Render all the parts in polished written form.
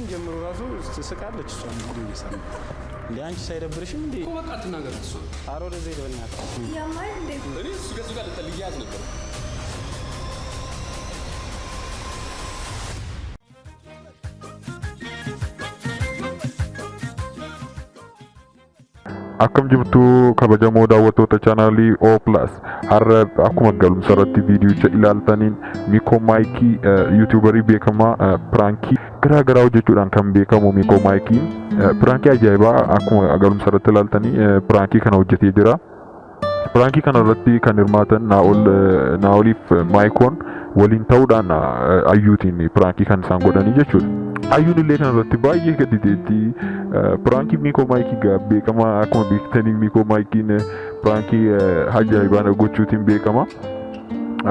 ከቅድም ጀምሮ ራሱ ትስቃለች እሷ ቪዲዮ እየሰራ እንዴ አንቺ ሳይደብርሽም እንዴ በቃ አትናገር እሱ አሮ ለዚህ ይደብልናል ያማል እንዴ እኔ እሱ ጋር ልያዝ ነበር akkam jirtu kabajamoo daawwattoota chaanaalii O+ har'a akkuma galumsarratti viidiyoocha ilaaltaniin miko makee yuutuubarii beekamaa pranki garaa hojjechuudhaan kan beekamu miko makee pranki ajaa'ibaa akkuma galumsarratti ilaaltanii pranki kana hojjetee jira. Pranki kana irratti kan hirmaatan naa'oliif maayikoon waliin ta'uudhaan ayyuutiin pranki kan isaan godhanii jechuudha. Ayyuun illee kana irratti baay'ee gaditeetti pranki miko makee beekama akkuma beektanii miko makeen pranki ajaa'ibaa gochuutiin beekama.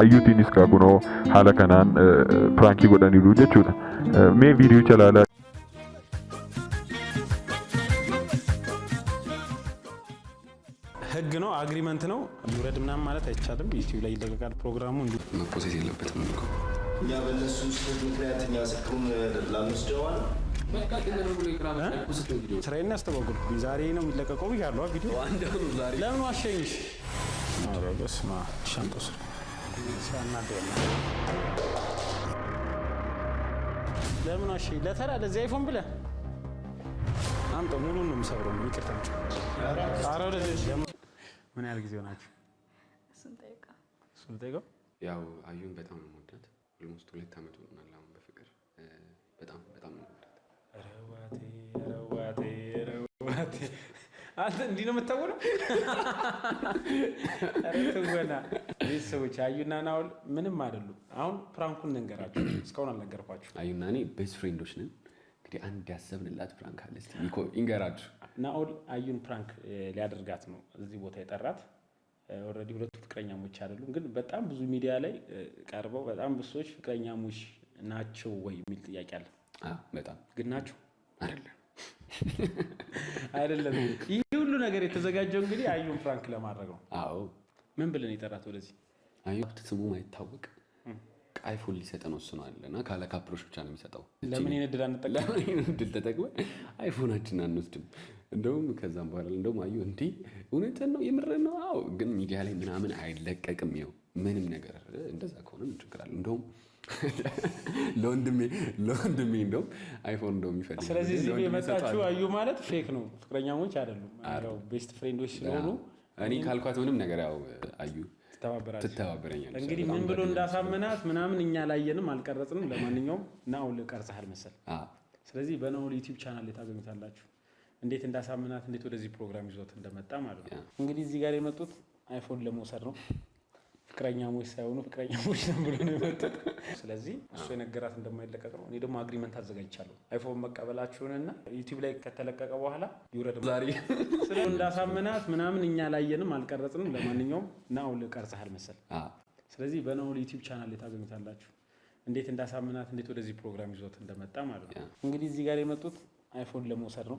Ayyuutiinis kunoo haala kanaan pranki godhaniiru jechuudha. Mee viidiyoo ilaalaa ህግ ነው አግሪመንት ነው ይውረድ ምናምን ማለት አይቻልም። ዩቲዩብ ላይ ይለቀቃል ፕሮግራሙ እንዴ መቆሰት የለበትም እኮ ያ በእነሱ ምክንያት እኛ ስልኩን ላንወስደዋል። በቃ እንደነገሩ ብሎ ይቅራብ አይቆስት ነው ቪዲዮ ስራዬን ያስተጓጉልኩኝ ዛሬ ነው የሚለቀቀው ብያለሁ። ቪዲዮ አንደው ዛሬ ለምን ዋሸኝሽ? ኧረ በስመ አብ ሻንቆስ ሲያናደው ለምን ዋሸኝ? ለተራ ለዚህ አይፎን ብለህ አንተ ሙሉን ነው የምሰብረው። ይቅርታ ኧረ ወደዚህ ምን ያህል ጊዜ ሆናችሁ? እሱን ጠይቀው። ያው አዩን በጣም ነው የምወዳት። ኦልሞስት 2 አመት ሆኖናል አሁን በፍቅር በጣም ነው የምወዳት። ረዋቴ አንተ እንዲህ ነው የምታወራው? ኧረ ትወና ቤተሰቦች አዩና ናኦል ምንም አይደሉም። አሁን ፕራንኩን እንገራችሁ። እስካሁን አልነገርኳችሁ። አዩና እኔ ቤስት ፍሬንዶች ነን። እንግዲህ አንድ ያሰብንላት ፕራንክ አለ። እስቲ ሚኮ እንገራችሁ። ናኦል አዩን ፕራንክ ሊያደርጋት ነው እዚህ ቦታ የጠራት። ኦልሬዲ ሁለቱ ፍቅረኛሞች አይደሉም፣ ግን በጣም ብዙ ሚዲያ ላይ ቀርበው በጣም ብዙ ሰዎች ፍቅረኛሞች ናቸው ወይ የሚል ጥያቄ አለ። በጣም ግን ናቸው አይደለም። ይሄ ሁሉ ነገር የተዘጋጀው እንግዲህ አዩን ፕራንክ ለማድረግ ነው። አዎ ምን ብለን የጠራት ወደዚህ? አዩ ስሙ ማይታወቅ አይፎን ሊሰጠን ወስኗልና ካለ ካፕሮች ብቻ ነው የሚሰጠው። ለምን ይነድል አንጠቀም? ለምን ይነድል ተጠቅመን አይፎናችንን አንወስድም? እንደውም ከዛም በኋላ እንደውም አዩ እንዴ እውነትን ነው የምረን ነው? አዎ ግን ሚዲያ ላይ ምናምን አይለቀቅም። ይኸው ምንም ነገር እንደዛ ከሆነ ምን ችግር አለ? እንደውም ለወንድሜ እንደውም አይፎን እንደውም ይፈልጋል። ስለዚህ እዚህ የመጣችው አዩ ማለት ፌክ ነው፣ ፍቅረኛሞች አይደሉም። ያው ቤስት ፍሬንዶች ስለሆኑ እኔ ካልኳት ምንም ነገር ያው አዩ ትተባበራለች። እንግዲህ ምን ብሎ እንዳሳመናት ምናምን እኛ ላየንም አልቀረጽንም። ለማንኛውም ናኦል ቀርጸሃል መሰል። ስለዚህ በናኦል ዩቲዩብ ቻናል ላይ ታገኙታላችሁ እንዴት እንዳሳመናት እንዴት ወደዚህ ፕሮግራም ይዞት እንደመጣ ማለት ነው። እንግዲህ እዚህ ጋር የመጡት አይፎን ለመውሰድ ነው። ፍቅረኛሞች ሳይሆኑ ፍቅረኛሞች ነው ብሎ ነው የመጡት። ስለዚህ እሱ የነገራት እንደማይለቀቅ ነው። እኔ ደግሞ አግሪመንት አዘጋጅቻለሁ አይፎን መቀበላችሁንና ዩቲዩብ ላይ ከተለቀቀ በኋላ ይውረድ ዛሬ ስለዚህ እንዳሳመናት ምናምን እኛ ላየንም አልቀረጽንም። ለማንኛውም ናኦል ቀርጸሃል መሰል። ስለዚህ በናኦል ዩቲዩብ ቻናል ላይ ታገኙታላችሁ እንዴት እንዳሳመናት እንዴት ወደዚህ ፕሮግራም ይዞት እንደመጣ ማለት ነው። እንግዲህ እዚህ ጋር የመጡት አይፎን ለመውሰድ ነው።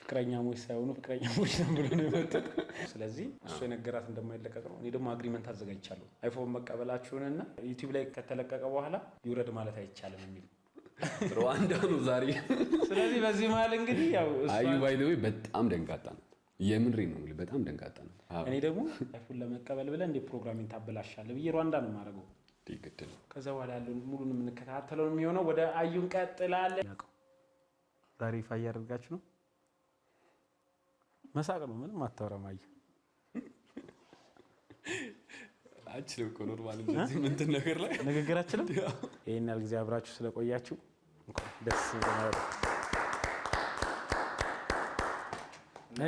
ፍቅረኛሞች ሳይሆኑ ፍቅረኛሞች ነው ብሎ ነው የመጡት። ስለዚህ እሱ የነገራት እንደማይለቀቅ ነው። እኔ ደግሞ አግሪመንት አዘጋጅቻለሁ አይፎን መቀበላችሁንና ዩቲዩብ ላይ ከተለቀቀ በኋላ ይውረድ ማለት አይቻልም የሚል ሩዋንዳ ነው ዛሬ። ስለዚህ በዚህ መሀል እንግዲህ ያው አዩ ባይ ዘ ዌይ በጣም ደንጋጣ ነው። የምንሬ ነው ማለት በጣም ደንጋጣ ነው። እኔ ደግሞ አይፎን ለመቀበል ብለህ እንደ ፕሮግራሚንግ ታበላሻለህ ብዬ ሩዋንዳ ነው የማደርገው። ይገደል ከዛ በኋላ ያለውን ሙሉን የምንከታተለው የሚሆነው ወደ አዩን ቀጥላለን። ዛሬ ይፋ እያደረጋችሁ ነው። መሳቅ ነው ምንም አታወራም። አዩ አችልም እኮ ኖርማል እንደዚህ ምን ነገር ላይ ንግግራችንም ይሄን ያህል ጊዜ አብራችሁ ስለቆያችሁ ደስ ይላል።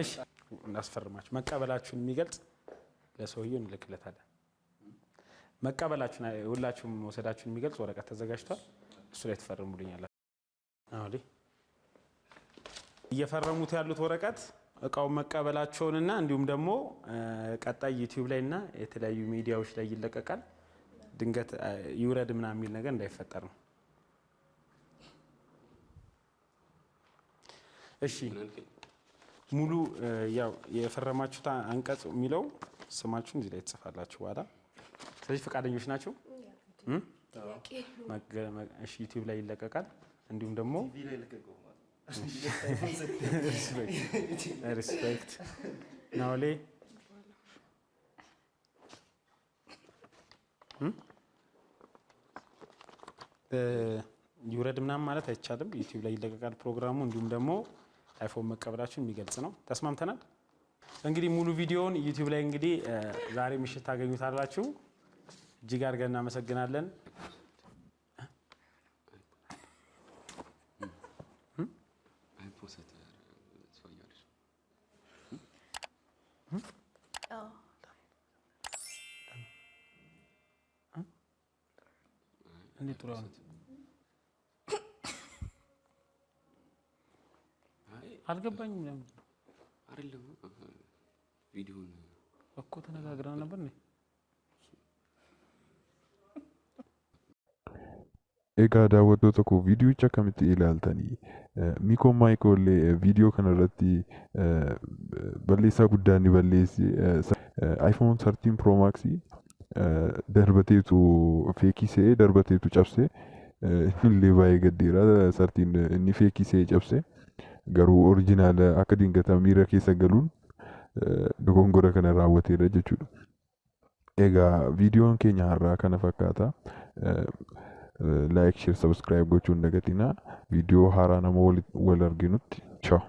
እሺ እናስፈርማችሁ መቀበላችሁን የሚገልጽ ለሰውየው እንልክለታለን። መቀበላችሁን ሁላችሁም ወሰዳችሁን የሚገልጽ ወረቀት ተዘጋጅቷል። እሱ ላይ ተፈርሙልኛላችሁ። አውዲ እየፈረሙት ያሉት ወረቀት እቃውን መቀበላቸውንና እንዲሁም ደግሞ ቀጣይ ዩቲዩብ ላይና የተለያዩ ሚዲያዎች ላይ ይለቀቃል። ድንገት ይውረድ ምናምን የሚል ነገር እንዳይፈጠር ነው። እሺ ሙሉ ያው የፈረማችሁት አንቀጽ የሚለው ስማችሁን እዚህ ላይ ትጽፋላችሁ በኋላ። ስለዚህ ፈቃደኞች ናችሁ? እሺ ዩቲዩብ ላይ ይለቀቃል። እንዲሁም ደግሞ ሪስፔክት ናውሌ ይውረድ ምናምን ማለት አይቻልም። ዩቲዩብ ላይ ይለቀቃል ፕሮግራሙ። እንዲሁም ደግሞ አይፎን መቀበላችሁን የሚገልጽ ነው። ተስማምተናል። እንግዲህ ሙሉ ቪዲዮውን ዩቲዩብ ላይ እንግዲህ ዛሬ ምሽት ታገኙታላችሁ። እጅግ አድርገን እናመሰግናለን። እንዴት ጥሩ ነው። አልገባኝም። ለምን አይደለም ቪዲዮን እኮ ተነጋግረን ነበር ነው። Egaa daawwattoota koo viidiyoocha akkamitti ilaaltanii Mikoo Maayikoollee viidiyoo kanarratti balleessaa guddaa ni balleessi iPhone 13 Pro Max darbateetu feekii se'ee darbateetu cabse illee baay'ee gaddeera 13 inni feekii se'ee cabse garuu oriijinaala akka dingataa miira keessa galuun dogongora kana raawwateera jechuudha. Egaa viidiyoon keenya har'aa kana fakkaata. Like, share, subscribe gochuun dagatinaa. Viidiyoo haaraa nama wal arginutti. Ciao.